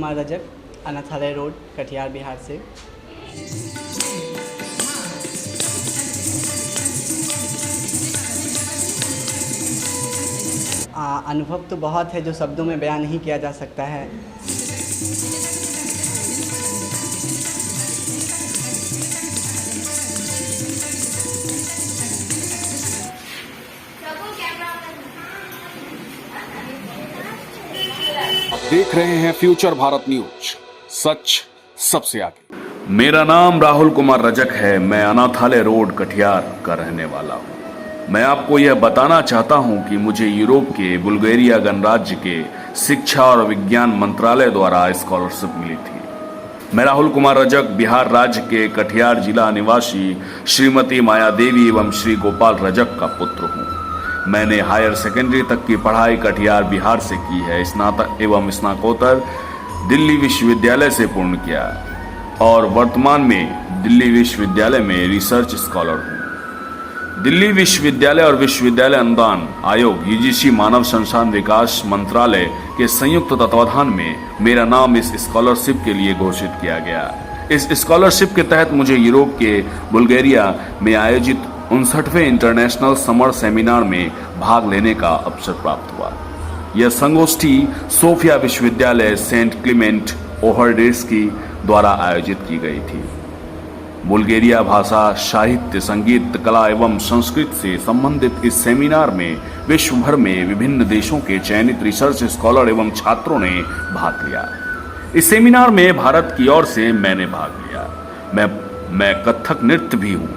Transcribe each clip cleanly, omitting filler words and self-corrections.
कुमार रजक, अनाथालय रोड, कटिहार, बिहार से। अनुभव तो बहुत है जो शब्दों में बयान नहीं किया जा सकता है। आप देख रहे हैं फ्यूचर भारत न्यूज, सच सबसे आगे। मेरा नाम राहुल कुमार रजक है। मैं अनाथालय रोड, कटिहार का रहने वाला हूँ। मैं आपको यह बताना चाहता हूं कि मुझे यूरोप के बुल्गारिया गणराज्य के शिक्षा और विज्ञान मंत्रालय द्वारा स्कॉलरशिप मिली थी। मैं राहुल कुमार रजक बिहार राज्य के कटिहार जिला निवासी श्रीमती माया देवी एवं श्री गोपाल रजक का पुत्र हूं। मैंने हायर सेकेंडरी तक की पढ़ाई कटिहार बिहार से की है। स्नातक एवं स्नातकोत्तर दिल्ली विश्वविद्यालय से पूर्ण किया और वर्तमान में दिल्ली विश्वविद्यालय में रिसर्च स्कॉलर हूं। दिल्ली विश्वविद्यालय और विश्वविद्यालय अनुदान आयोग यूजीसी मानव संसाधन विकास मंत्रालय के संयुक्त तत्वाधान में मेरा नाम इस स्कॉलरशिप के लिए घोषित किया गया। इस स्कॉलरशिप के तहत मुझे यूरोप के बुल्गारिया में आयोजित 59वें इंटरनेशनल समर सेमिनार में भाग लेने का अवसर प्राप्त हुआ। यह संगोष्ठी सोफिया विश्वविद्यालय सेंट क्लीमेंट ओहरडेस्की द्वारा आयोजित की गई थी। बुल्गारिया भाषा, साहित्य, संगीत, कला एवं संस्कृत से संबंधित इस सेमिनार में विश्व भर में विभिन्न देशों के चयनित रिसर्च स्कॉलर एवं छात्रों ने भाग लिया। इस सेमिनार में भारत की ओर से मैंने भाग लिया। मैं कथक नृत्य भी हूँ।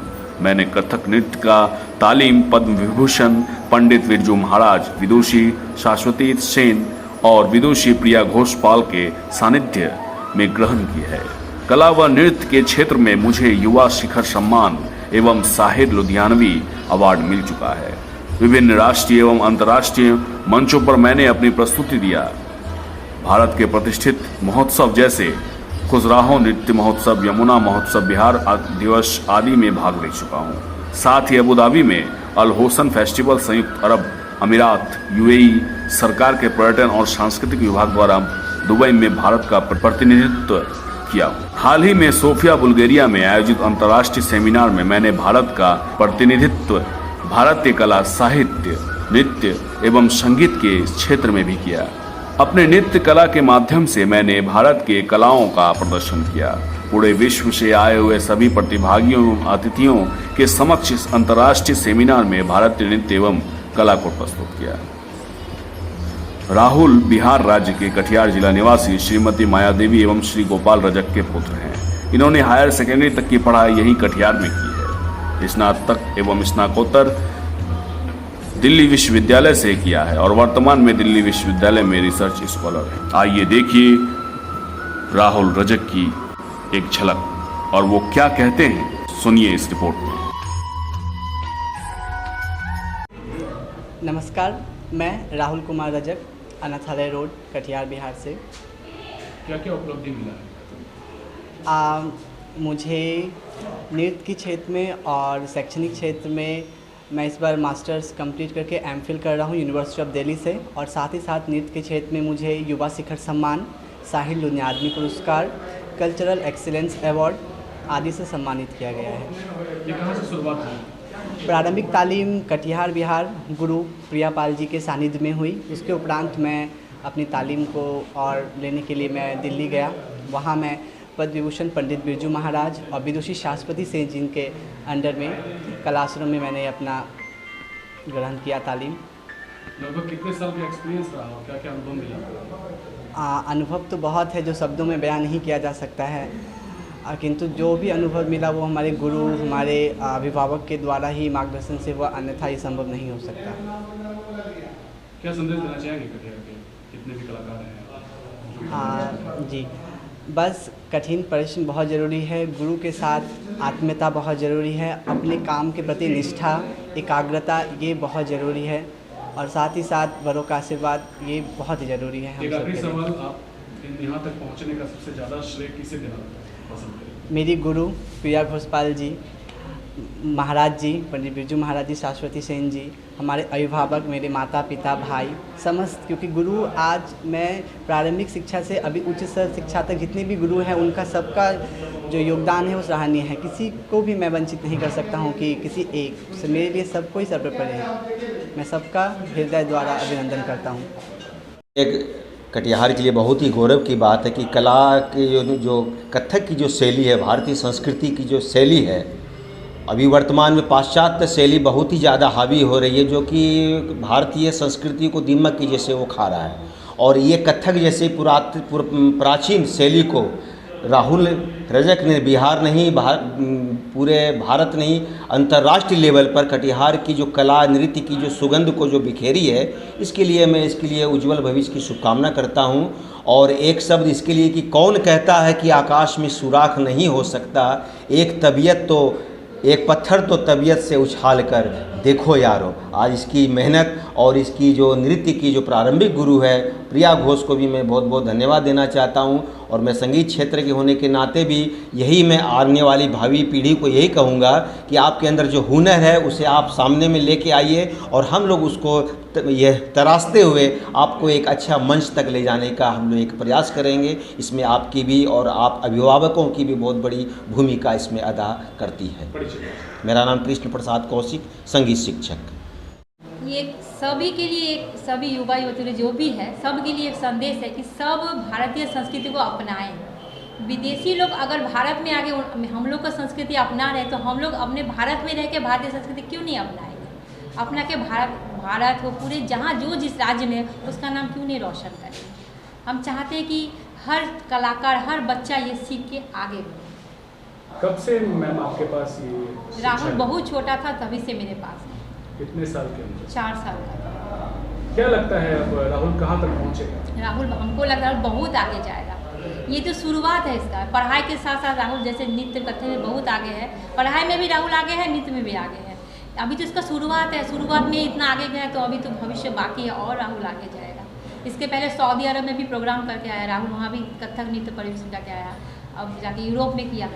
मैंने कथक नृत्य का तालीम पद्म विभूषण पंडित बिरजू महाराज, विदुषी शाश्वती सेन और विदुषी प्रिया घोषपाल के सानिध्य में ग्रहण की है। कला व नृत्य के क्षेत्र में मुझे युवा शिखर सम्मान एवं साहिर लुधियानवी अवार्ड मिल चुका है। विभिन्न राष्ट्रीय एवं अंतर्राष्ट्रीय मंचों पर मैंने अपनी प्रस्तुति दिया। भारत के प्रतिष्ठित महोत्सव जैसे खुजराहो नृत्य महोत्सव, यमुना महोत्सव, बिहार दिवस आदि में भाग ले चुका हूँ। साथ ही अबू धाबी में अल होसन फेस्टिवल, संयुक्त अरब अमीरात यूएई सरकार के पर्यटन और सांस्कृतिक विभाग द्वारा दुबई में भारत का प्रतिनिधित्व किया। हाल ही में सोफिया बुल्गारिया में आयोजित अंतर्राष्ट्रीय सेमिनार में मैंने भारत का प्रतिनिधित्व भारतीय कला, साहित्य, नृत्य एवं संगीत के क्षेत्र में भी किया। अपने नृत्य कला के माध्यम से मैंने भारत के कलाओं का प्रदर्शन किया। पूरे विश्व से आए हुए सभी प्रतिभागियों एवं अतिथियों के समक्ष इस अंतर्राष्ट्रीय सेमिनार में भारतीय नृत्य एवं कला को प्रस्तुत किया। राहुल बिहार राज्य के कटिहार जिला निवासी श्रीमती माया देवी एवं श्री गोपाल रजक के पुत्र हैं। इन्होंने हायर सेकेंडरी तक की पढ़ाई यहीं कटिहार में की है। स्नातक एवं स्नातकोत्तर दिल्ली विश्वविद्यालय से किया है और वर्तमान में दिल्ली विश्वविद्यालय में रिसर्च स्कॉलर है। आइए देखिए राहुल रजक की एक झलक और वो क्या कहते हैं, सुनिए इस रिपोर्ट में। नमस्कार, मैं राहुल कुमार रजक, अनाथालय रोड, कटिहार, बिहार से। क्या क्या उपलब्धि मिला है? मुझे नृत्य के क्षेत्र में और शैक्षणिक क्षेत्र में मैं इस बार मास्टर्स कंप्लीट करके एमफिल कर रहा हूँ यूनिवर्सिटी ऑफ दिल्ली से, और साथ ही साथ नृत्य के क्षेत्र में मुझे युवा शिखर सम्मान, साहिर लुधियानवी पुरस्कार, कल्चरल एक्सीलेंस अवार्ड आदि से सम्मानित किया गया है। ये कहाँ से शुरुआत हुई? प्रारंभिक तालीम कटिहार बिहार गुरु प्रियापाल जी के सानिध्य में हुई। उसके उपरांत मैं अपनी तालीम को और लेने के लिए मैं दिल्ली गया। वहाँ मैं पद्म विभूषण पंडित बिरजू महाराज और विदुषी शाश्वती सेन जी के अंडर में कलाश्रम में मैंने अपना ग्रहण किया तालीम। लगभग कितने साल का एक्सपीरियंस रहा और क्या क्या अनुभव मिला? अनुभव तो बहुत है जो शब्दों में बयान नहीं किया जा सकता है, किंतु जो भी अनुभव मिला वो हमारे गुरु, हमारे अभिभावक के द्वारा ही मार्गदर्शन से हुआ, अन्यथा ये संभव नहीं हो सकता। क्या संदेश देना चाहेंगे कटिहार के जितने भी कलाकार हैं? जी, बस कठिन परिश्रम बहुत ज़रूरी है, गुरु के साथ आत्मीयता बहुत ज़रूरी है, अपने काम के प्रति निष्ठा, एकाग्रता ये बहुत ज़रूरी है, और साथ ही साथ बड़ों का आशीर्वाद ये बहुत ही ज़रूरी है। एक आखिरी सवाल, आप यहाँ तक पहुँचने का सबसे ज़्यादा श्रेय किसे देना पसंद करें? मेरी गुरु प्रिया घोषपाल जी, महाराज जी, पंडित बिरजू महाराज जी, शाश्वती सेन जी, हमारे अभिभावक, मेरे माता पिता, भाई, समस्त, क्योंकि गुरु आज मैं प्रारंभिक शिक्षा से अभी उच्च शिक्षा तक जितने भी गुरु हैं उनका सबका जो योगदान है वो सराहनीय है। किसी को भी मैं वंचित नहीं कर सकता हूँ कि किसी एक से, मेरे लिए सबको ही सर्वोपरि है। मैं सबका हृदय द्वारा अभिनंदन करता हूँ। एक कटिहार के लिए बहुत ही गौरव की बात है कि कला की जो कथक की जो शैली है, भारतीय संस्कृति की जो शैली है, अभी वर्तमान में पाश्चात्य शैली बहुत ही ज़्यादा हावी हो रही है, जो कि भारतीय संस्कृति को दीमक की जैसे वो खा रहा है। और ये कथक जैसे प्राचीन शैली को राहुल रजक ने बिहार नहीं, पूरे भारत नहीं, अंतर्राष्ट्रीय लेवल पर कटिहार की जो कला नृत्य की जो सुगंध को जो बिखेरी है, इसके लिए मैं इसके लिए उज्जवल भविष्य की शुभकामना करता हूं। और एक शब्द इसके लिए कि कौन कहता है कि आकाश में सुराख नहीं हो सकता, एक पत्थर तो तबीयत से उछाल कर देखो यारो। आज इसकी मेहनत और इसकी जो नृत्य की जो प्रारंभिक गुरु है प्रिया घोष को भी मैं बहुत बहुत धन्यवाद देना चाहता हूं। और मैं संगीत क्षेत्र के होने के नाते भी यही मैं आने वाली भावी पीढ़ी को यही कहूँगा कि आपके अंदर जो हुनर है उसे आप सामने में लेके आइए और हम लोग उसको यह तराशते हुए आपको एक अच्छा मंच तक ले जाने का हम लोग एक प्रयास करेंगे। इसमें आपकी भी और आप अभिभावकों की भी बहुत बड़ी भूमिका इसमें अदा करती है। मेरा नाम कृष्ण प्रसाद कौशिक, संगीत शिक्षक। ये सभी के लिए, सभी युवा युवती जो भी है सबके लिए एक संदेश है कि सब भारतीय संस्कृति को अपनाएं। विदेशी लोग अगर भारत में आगे हम लोग का संस्कृति अपना रहे तो हम लोग अपने भारत में रह के भारतीय संस्कृति क्यों नहीं अपनाएंगे? अपना के भारत हो पूरे जहाँ जो जिस राज्य में उसका नाम क्यों नहीं रोशन करें? हम चाहते हैं कि हर कलाकार, हर बच्चा ये सीख के आगे बढ़े। कब से मैम आपके पास ये? राहुल बहुत छोटा था तभी से मेरे पास। कितने साल के अंदर? 4 साल का। क्या लगता है अब राहुल कहाँ तक पहुँचेगा? राहुल, हमको लग रहा है बहुत आगे जाएगा। ये तो शुरुआत है इसका। पढ़ाई के साथ साथ राहुल जैसे नृत्य कथक में बहुत आगे है, पढ़ाई में भी राहुल आगे है, नृत्य में भी आगे है। अभी तो इसका शुरुआत है, शुरुआत में इतना आगे गया तो अभी तो भविष्य बाकी है और राहुल आगे जाएगा। इसके पहले सऊदी अरब में भी प्रोग्राम करके आया राहुल, वहाँ भी कथक नृत्य परिवेशन करके आया, अब जाके यूरोप में किया।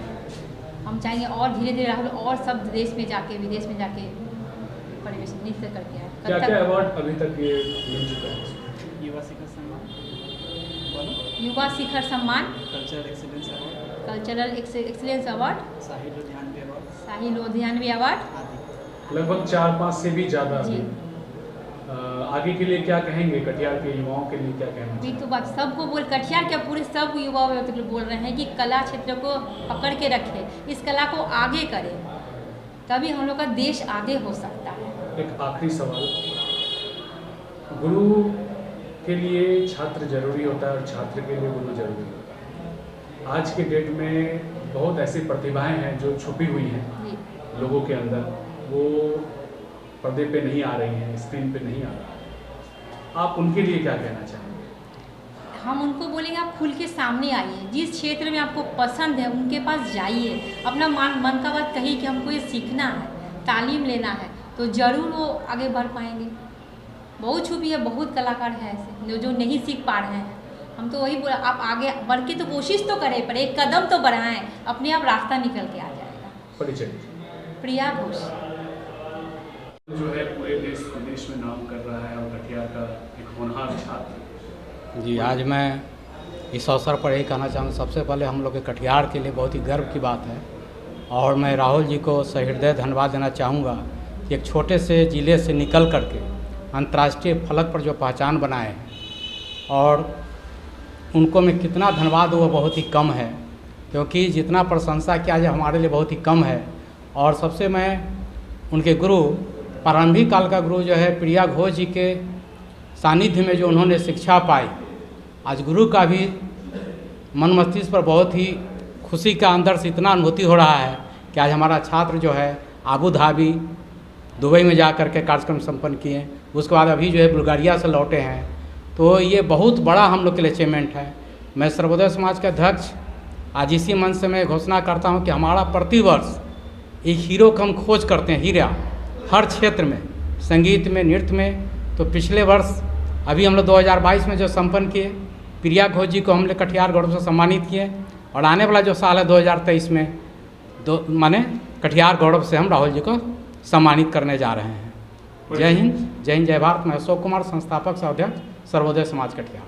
हम चाहेंगे और धीरे धीरे राहुल और सब देश में जाके, विदेश में जाके परिवेशन नृत्य करके आया। क्या क्या अवार्ड अभी तक ये मिल चुका है? युवा शिखर सम्मान, युवा शिखर सम्मान, cultural excellence award, cultural excellence award, Shahi Ludhianvi award, लगभग 4-5 से भी ज़्यादा। आगे के लिए क्या कहेंगे? कटिहार के युवाओं के लिए क्या कहना? अभी तो बात सबको बोल, कटिहार के पूरे सब युवा बोल रहे हैं कि कला क्षेत्र को पकड़ के रखें, इस कला को आगे करें, तभी हम लोग का देश आगे हो सकता है। एक आखिरी सवाल, गुरु के लिए छात्र जरूरी होता है और छात्र के लिए गुरु जरूरी होता है। आज के डेट में बहुत ऐसी प्रतिभाएं हैं जो छुपी हुई हैं लोगों के अंदर, वो पर्दे पे नहीं आ रही हैं, स्क्रीन पे नहीं आ रहा है। आप उनके लिए क्या कहना चाहेंगे? हम उनको बोलेंगे आप खुल के सामने आइए, जिस क्षेत्र में आपको पसंद है उनके पास जाइए, अपना मन का बात कहिए कि हमको ये सीखना है, तालीम लेना है, तो ज़रूर वो आगे बढ़ पाएंगे। बहुत छुपी है, बहुत कलाकार है ऐसे जो नहीं सीख पा रहे हैं। हम तो वही बोला, आप आगे बढ़ के तो कोशिश तो करें, पर एक कदम तो बढ़ाएं, अपने आप रास्ता निकल के आ जाएगा। परिचय? प्रिया घोष जो है पूरे देश प्रदेश में नाम कर रहा है और कटिहार का एक होनहार छात्र। जी, आज मैं इस अवसर पर यही कहना चाहूँगा, सबसे पहले हम लोग के कटिहार के लिए बहुत ही गर्व की बात है और मैं राहुल जी को सहृदय धन्यवाद देना चाहूँगा कि एक छोटे से ज़िले से निकल करके अंतर्राष्ट्रीय फलक पर जो पहचान बनाए हैं, और उनको मैं कितना धन्यवाद वो बहुत ही कम है, क्योंकि जितना प्रशंसा किया जाए हमारे लिए बहुत ही कम है। और सबसे मैं उनके गुरु, प्रारंभिक काल का गुरु जो है प्रिया घोष जी के सानिध्य में जो उन्होंने शिक्षा पाई, आज गुरु का भी मन मस्तिष्क पर बहुत ही खुशी का अंदर से इतना अनुभूति हो रहा है कि आज हमारा छात्र जो है आबू धाबी, दुबई में जा कर के कार्यक्रम संपन्न किए, उसके बाद अभी जो है बुल्गारिया से लौटे हैं। तो ये बहुत बड़ा हम लोग के लिए अचीवमेंट है। मैं सर्वोदय समाज के अध्यक्ष आज इसी मंच से मैं घोषणा करता हूँ कि हमारा प्रतिवर्ष एक हीरो का हम खोज करते हैं, हीरा हर क्षेत्र में, संगीत में, नृत्य में। तो पिछले वर्ष अभी हम लोग 2022 में जो संपन्न किए, प्रिया घोष जी को हम लोग कटिहार गौरव से सम्मानित किए, और आने वाला जो साल है 2023 में माने कटिहार गौरव से हम राहुल जी को सम्मानित करने जा रहे हैं। जय हिंद, जय भारत। मैं अशोक कुमार, संस्थापक सह अध्यक्ष सर्वोदय समाज कटिहार।